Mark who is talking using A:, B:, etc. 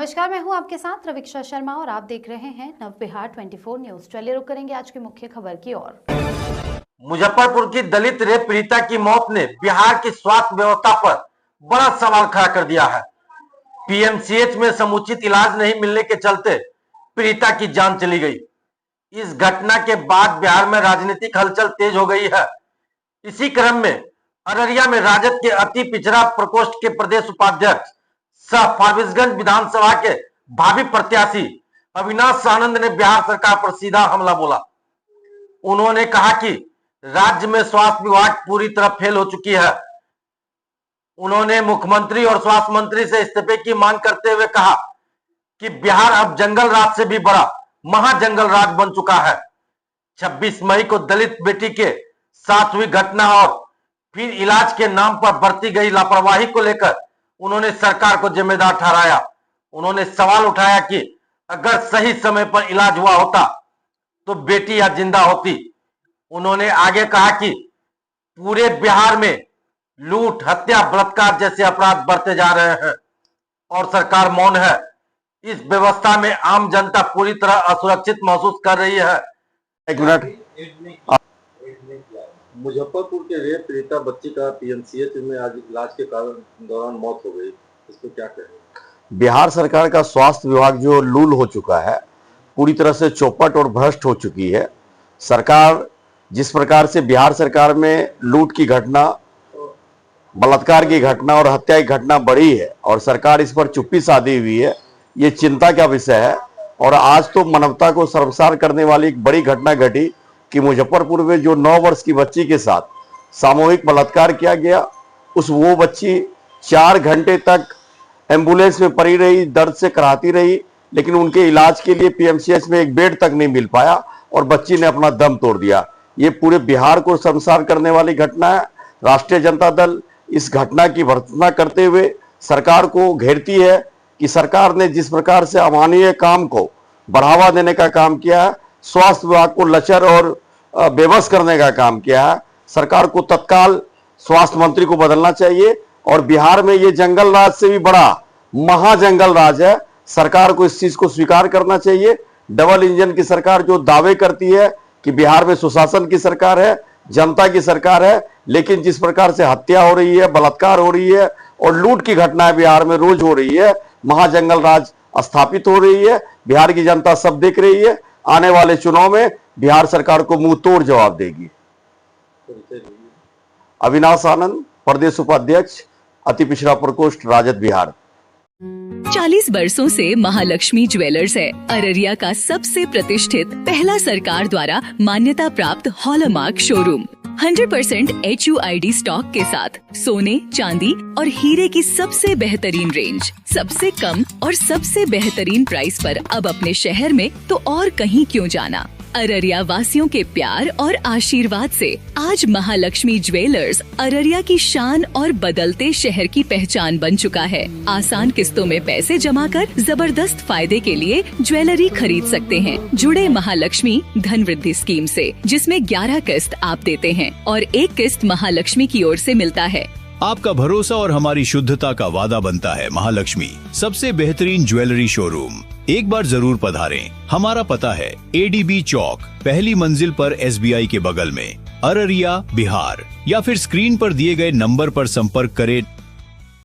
A: नमस्कार, मैं हूं आपके साथ रविक्षा शर्मा और आप देख रहे हैं नव बिहार 24 न्यूज। चलिए रुक करेंगे आज की मुख्य खबर की ओर।
B: मुजफ्फरपुर की दलित रेप पीड़िता की मौत ने बिहार की स्वास्थ्य व्यवस्था पर बड़ा सवाल खड़ा कर दिया है। पीएमसीएच में समुचित इलाज नहीं मिलने के चलते पीड़िता की जान चली गई। इस घटना के बाद बिहार में राजनीतिक हलचल तेज हो गई है। इसी क्रम में अररिया में राजद के अति पिछड़ा प्रकोष्ठ के प्रदेश उपाध्यक्ष सह फारबिसगंज विधानसभा के भावी प्रत्याशी अविनाश आनंद ने बिहार सरकार पर सीधा हमला बोला। उन्होंने कहा कि राज्य में स्वास्थ्य विभाग पूरी तरह फेल हो चुकी है। उन्होंने मुख्यमंत्री और स्वास्थ्य मंत्री से इस्तीफे की मांग करते हुए कहा कि बिहार अब जंगल राज से भी बड़ा महाजंगल राज बन चुका है। 26 मई को दलित बेटी के साथ हुई घटना और फिर इलाज के नाम पर बरती गई लापरवाही को लेकर उन्होंने सरकार को जिम्मेदार ठहराया। उन्होंने सवाल उठाया कि अगर सही समय पर इलाज हुआ होता तो बेटी या जिंदा होती। उन्होंने आगे कहा कि पूरे बिहार में लूट, हत्या, बलात्कार जैसे अपराध बढ़ते जा रहे हैं और सरकार मौन है। इस व्यवस्था में आम जनता पूरी तरह असुरक्षित महसूस कर रही है।
C: एक मिनट।
D: मुजफ्फरपुर के रेप पीड़िता बच्ची का पीएमसीएच में आज इलाज के दौरान मौत हो गई, इसको क्या कहेंगे?
C: बिहार सरकार का स्वास्थ्य विभाग जो लूल हो चुका है, पूरी तरह से चौपट और भ्रष्ट हो चुकी है। सरकार जिस प्रकार से बिहार सरकार में लूट की घटना, बलात्कार की घटना और हत्या की घटना बढ़ी है और सरकार इस पर चुप्पी साधी हुई है, ये चिंता का विषय है। और आज तो मानवता को शर्मसार करने वाली एक बड़ी घटना घटी कि मुजफ्फरपुर में जो 9 वर्ष की बच्ची के साथ सामूहिक बलात्कार किया गया, वो बच्ची 4 घंटे तक एम्बुलेंस में पड़ी रही, दर्द से कराती रही, लेकिन उनके इलाज के लिए पीएमसीएच में एक बेड तक नहीं मिल पाया और बच्ची ने अपना दम तोड़ दिया। ये पूरे बिहार को शर्मसार करने वाली घटना है। राष्ट्रीय जनता दल इस घटना की भर्त्सना करते हुए सरकार को घेरती है कि सरकार ने जिस प्रकार से अमानवीय काम को बढ़ावा देने का काम किया है, स्वास्थ्य विभाग को लचर और बेबस करने का काम किया है, सरकार को तत्काल स्वास्थ्य मंत्री को बदलना चाहिए। और बिहार में ये जंगल राज से भी बड़ा महाजंगल राज है। सरकार को इस चीज को स्वीकार करना चाहिए। डबल इंजन की सरकार जो दावे करती है कि बिहार में सुशासन की सरकार है, जनता की सरकार है, लेकिन जिस प्रकार से हत्या हो रही है, बलात्कार हो रही है और लूट की घटनाएं बिहार में रोज हो रही है, महाजंगल राज स्थापित हो रही है। बिहार की जनता सब देख रही है। आने वाले चुनाव में बिहार सरकार को मुंह तोड़ जवाब देगी। अविनाश आनंद, प्रदेश उपाध्यक्ष, अति पिछड़ा प्रकोष्ठ, राजद, बिहार।
E: 40 वर्षों से महालक्ष्मी ज्वेलर्स है अररिया का सबसे प्रतिष्ठित पहला सरकार द्वारा मान्यता प्राप्त हॉलमार्क शोरूम। 100% HUID स्टॉक के साथ सोने, चांदी और हीरे की सबसे बेहतरीन रेंज, सबसे कम और सबसे बेहतरीन प्राइस पर अब अपने शहर में तो और कहीं क्यों जाना। अररिया वासियों के प्यार और आशीर्वाद से आज महालक्ष्मी ज्वेलर्स अररिया की शान और बदलते शहर की पहचान बन चुका है। आसान किस्तों में पैसे जमा कर जबरदस्त फायदे के लिए ज्वेलरी खरीद सकते हैं। जुड़े महालक्ष्मी धन वृद्धि स्कीम से, जिसमें 11 किस्त आप देते हैं और 1 किस्त महालक्ष्मी की ओर से मिलता है।
F: आपका भरोसा और हमारी शुद्धता का वादा बनता है महालक्ष्मी, सबसे बेहतरीन ज्वेलरी शोरूम। एक बार जरूर पधारें। हमारा पता है ADB चौक, पहली मंजिल पर SBI के बगल में, अररिया, बिहार। या फिर स्क्रीन पर दिए गए नंबर पर संपर्क करें।